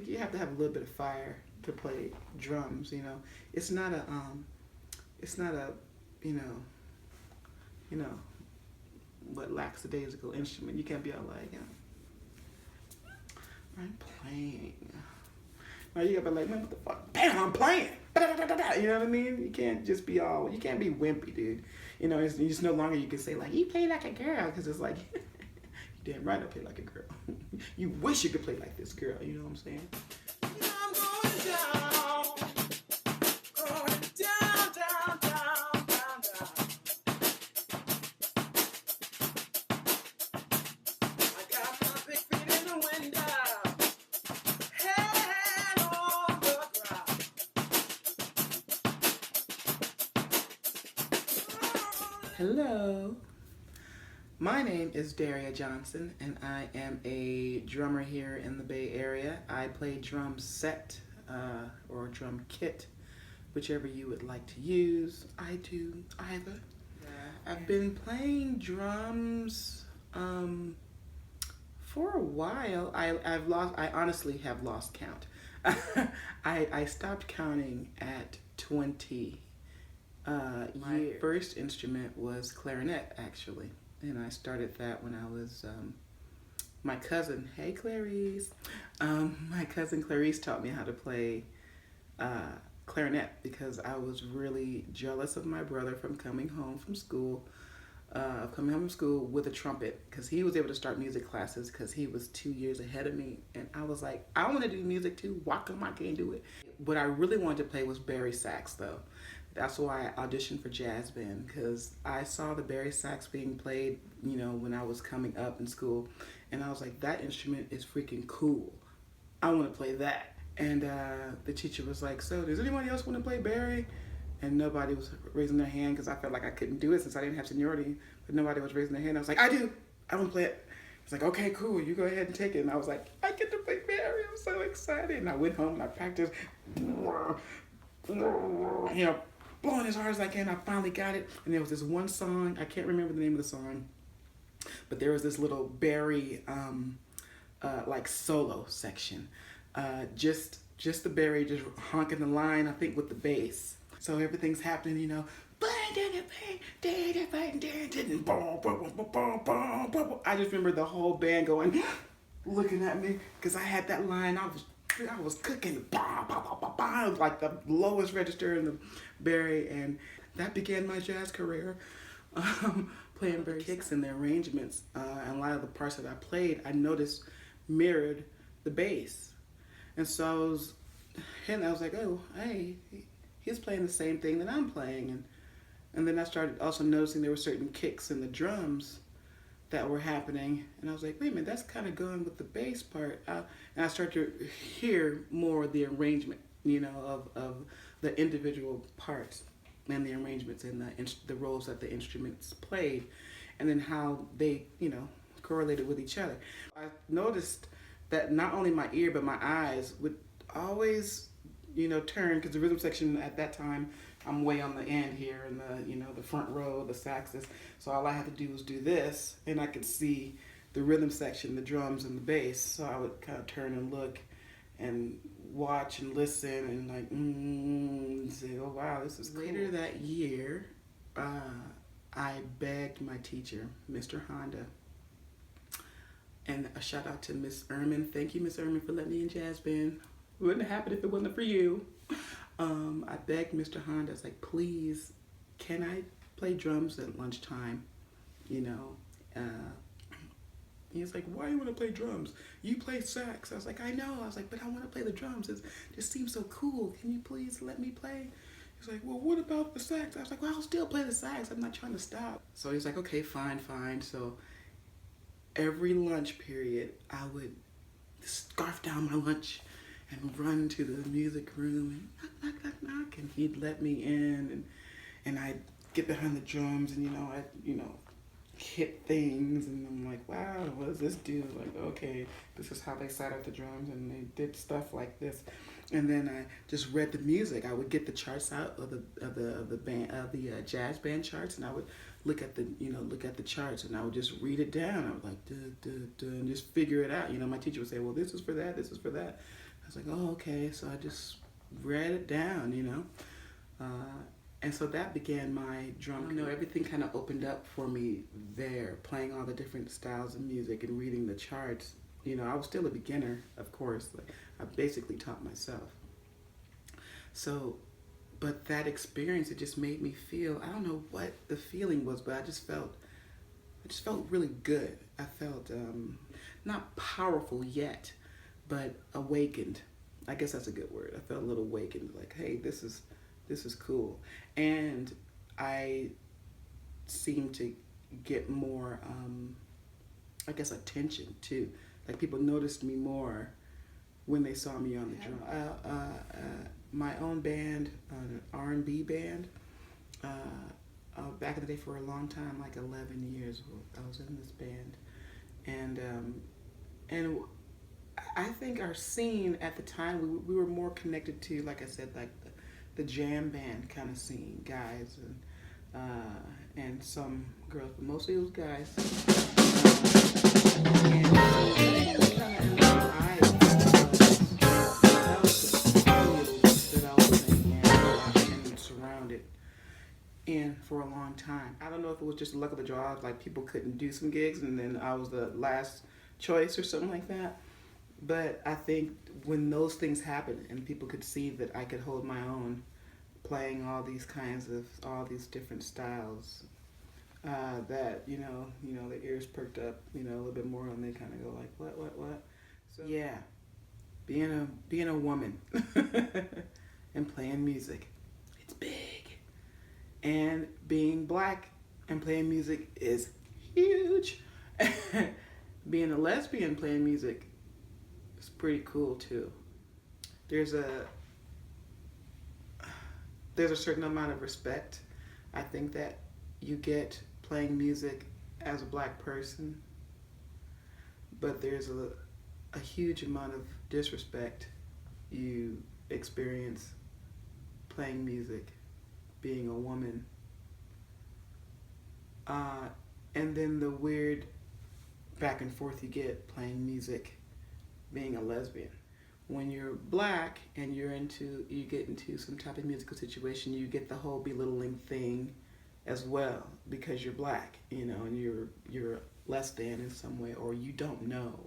you have to have a little bit of fire to play drums. It's not a you know you know what lackadaisical instrument. You can't be all like, I'm playing. No, you gotta be like, man, what the fuck? Bam, I'm playing. You know what I mean? You can't just be all, you can't be wimpy, dude. It's just no longer you can say like, you play like a girl, because it's like, you damn right I play like a girl. You wish you could play like this girl, you know what I'm saying? I'm going down, going down, down, down, down, down. I got my big feet in the window, head on the ground. Hello. My name is Daria Johnson, and I am a drummer here in the Bay Area. I play drum set or drum kit, whichever you would like to use. I do either. I've been playing drums for a while. I honestly have lost count. I stopped counting at 20 My first instrument was clarinet, actually. And I started that when I was, my cousin, hey Clarice, my cousin Clarice taught me how to play clarinet because I was really jealous of my brother from coming home from school with a trumpet, because he was able to start music classes because he was 2 years ahead of me. And I was like, I want to do music too. Why come I can't do it? What I really wanted to play was bari sax, though. That's why I auditioned for jazz band, because I saw the bari sax being played, when I was coming up in school. And I was like, that instrument is freaking cool. I want to play that. And the teacher was like, so does anybody else want to play bari? And nobody was raising their hand because I felt like I couldn't do it since I didn't have seniority. But nobody was raising their hand. I was like, I do. I want to play it. It's like, okay, cool. You go ahead and take it. And I was like, I get to play bari. I'm so excited. And I went home and I practiced, blowing as hard as I can. I finally got it. And there was this one song. I can't remember the name of the song. But there was this little bari, like solo section. Just the bari just honking the line, I think, with the bass. So everything's happening, I just remember the whole band going, looking at me, because I had that line. I was cooking, like the lowest register in the bari, and that began my jazz career. Playing bari kicks and the arrangements, and a lot of the parts that I played, I noticed mirrored the bass. And so I was like, oh, hey, he's playing the same thing that I'm playing. And then I started also noticing there were certain kicks in the drums that were happening. And I was like, wait a minute, that's kind of going with the bass part. And I started to hear more of the arrangement, of the individual parts and the arrangements and the roles that the instruments played, and then how they, correlated with each other. I noticed that not only my ear but my eyes would always, turn, because the rhythm section at that time, I'm way on the end here in the, the front row, the saxes. So all I had to do was do this, and I could see the rhythm section, the drums and the bass. So I would kind of turn and look and watch and listen and say, oh wow, this is cool. Later that year, I begged my teacher, Mr. Honda, and a shout out to Miss Ehrman. Thank you, Miss Ehrman, for letting me in jazz band. It wouldn't have happened if it wasn't for you. I begged Mr. Honda, I was like, please, can I play drums at lunchtime? He was like, why do you want to play drums? You play sax. I was like, I know. I was like, but I want to play the drums. It just seems so cool. Can you please let me play? He's like, well, what about the sax? I was like, well, I'll still play the sax. I'm not trying to stop. So he's like, okay, fine. So every lunch period, I would scarf down my lunch and run to the music room and knock, and he'd let me in, and I'd get behind the drums, and I'd hit things, and I'm like, wow, what does this do? Like, okay, this is how they sat at the drums, and they did stuff like this. And then I just read the music. I would get the charts out of the jazz band charts, and I would look at the charts, and I would just read it down. I would like, duh, duh, duh, and just figure it out. My teacher would say, well, this is for that, this is for that. I was like, oh, okay. So I just read it down, you know. And so that began my drum. You know, everything kind of opened up for me there, playing all the different styles of music and reading the charts. You know, I was still a beginner, of course. Like, I basically taught myself. So, but that experience, it just made me feel, I don't know what the feeling was, but I just felt really good. I felt not powerful yet, but awakened. I guess that's a good word. I felt a little awakened, like, hey, this is cool. And I seemed to get more, I guess, attention too. Like, people noticed me more when they saw me on the drum. My own band, an R&B band. Back in the day, for a long time, like 11 years, I was in this band, and I think our scene at the time, we were more connected to, like I said, like the jam band kind of scene, guys and some girls, but mostly it was guys. And kind of in my eyes, that was the field that I was in and surrounded in for a long time. I don't know if it was just luck of the draw, like people couldn't do some gigs and then I was the last choice or something like that. But I think when those things happened and people could see that I could hold my own, playing all these different styles, that the ears perked up, a little bit more, and they kind of go like, what? So yeah, being a woman and playing music, it's big, and being black and playing music is huge. Being a lesbian playing music is pretty cool too. There's a certain amount of respect I think that you get playing music as a black person, but there's a huge amount of disrespect you experience playing music, being a woman, and then the weird back and forth you get playing music, being a lesbian. When you're black and you get into some type of musical situation, you get the whole belittling thing as well because you're black, and you're less than in some way, or you don't know.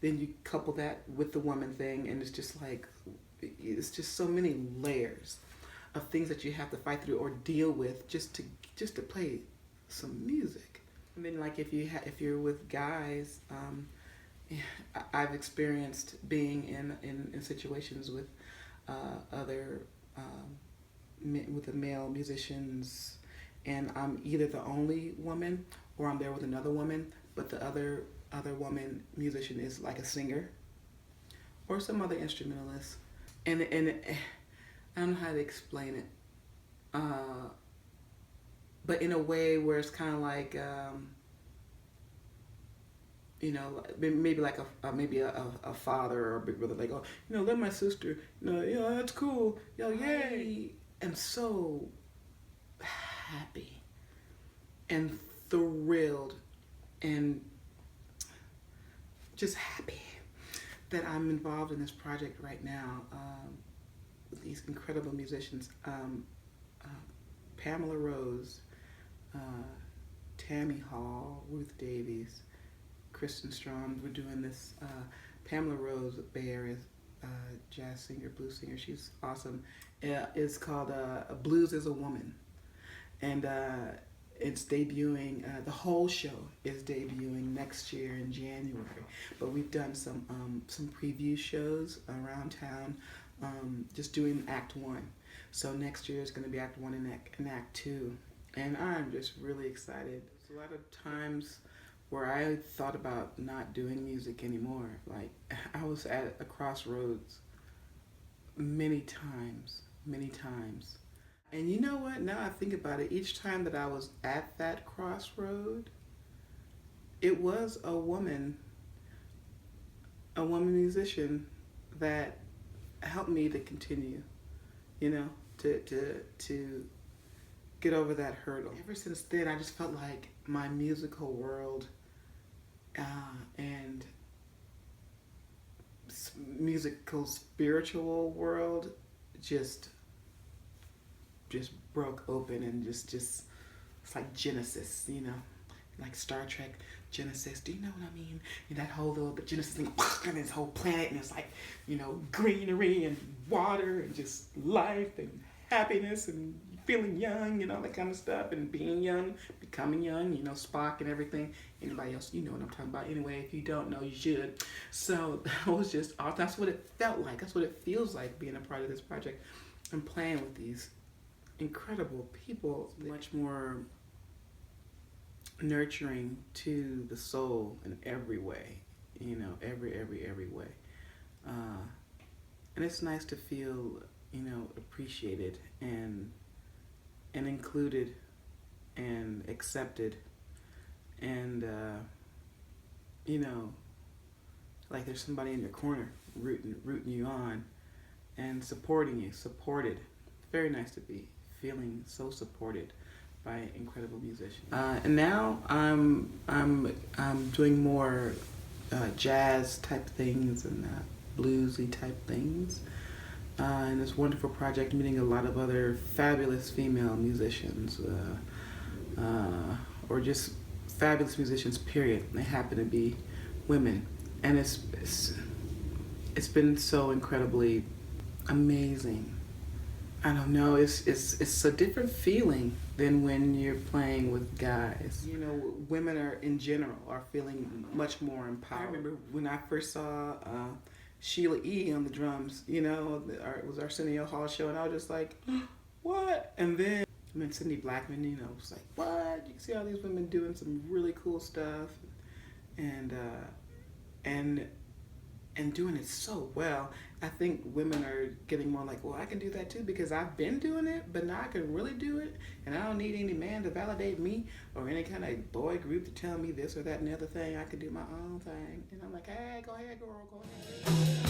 Then you couple that with the woman thing, and it's just so many layers of things that you have to fight through or deal with just to play some music. And then, like, if you're with guys. I've experienced being in situations with other with the male musicians, and I'm either the only woman or I'm there with another woman, but the other woman musician is like a singer or some other instrumentalist, and I don't know how to explain it, but in a way where it's kind of like. Maybe like a father or a big brother, like, oh, let my sister, that's cool, yay. I am so happy and thrilled and just happy that I'm involved in this project right now with these incredible musicians, Pamela Rose, Tammy Hall, Ruth Davies, Kristen Strom. We're doing this. Pamela Rose, Bay Area jazz singer, blues singer. She's awesome. It's called Blues as a Woman, and it's debuting. The whole show is debuting next year in January. But we've done some preview shows around town, just doing Act 1. So next year is going to be Act 1 and Act 2, and I'm just really excited. There's a lot of times where I thought about not doing music anymore. Like, I was at a crossroads many times. And you know what? Now I think about it, each time that I was at that crossroad, it was a woman musician that helped me to continue, to get over that hurdle. Ever since then, I just felt like my musical world and musical spiritual world just broke open, and just it's like Genesis, you know, like Star Trek Genesis. Do you know what I mean? And that whole little Genesis thing, and this whole planet, and it's like, you know, greenery and water and just life and happiness and feeling young and all that kind of stuff, and being young, becoming young, you know, Spock and everything. Anybody else, you know what I'm talking about. Anyway, if you don't know, you should. So that was just awesome. That's what it felt like. That's what it feels like being a part of this project and playing with these incredible people. Much more nurturing to the soul in every way, you know, every way. And it's nice to feel, you know, appreciated and included and accepted, and you know, like there's somebody in your corner rooting you on and supporting you, supported. Very nice to be feeling so supported by incredible musicians. And now I'm doing more jazz type things and bluesy type things. And this wonderful project, meeting a lot of other fabulous female musicians, or just fabulous musicians, period. They happen to be women. And it's been so incredibly amazing. I don't know, it's a different feeling than when you're playing with guys. You know, women in general are feeling much more empowered. I remember when I first saw Sheila E. on the drums, you know, it was Arsenio Hall show, and I was just like, what? And then Cindy Blackman, you know, was like, what? You can see all these women doing some really cool stuff, and doing it so well. I think women are getting more like, well, I can do that too, because I've been doing it, but now I can really do it, and I don't need any man to validate me or any kind of boy group to tell me this or that and the other thing. I can do my own thing. And I'm like, hey, go ahead, girl, go ahead.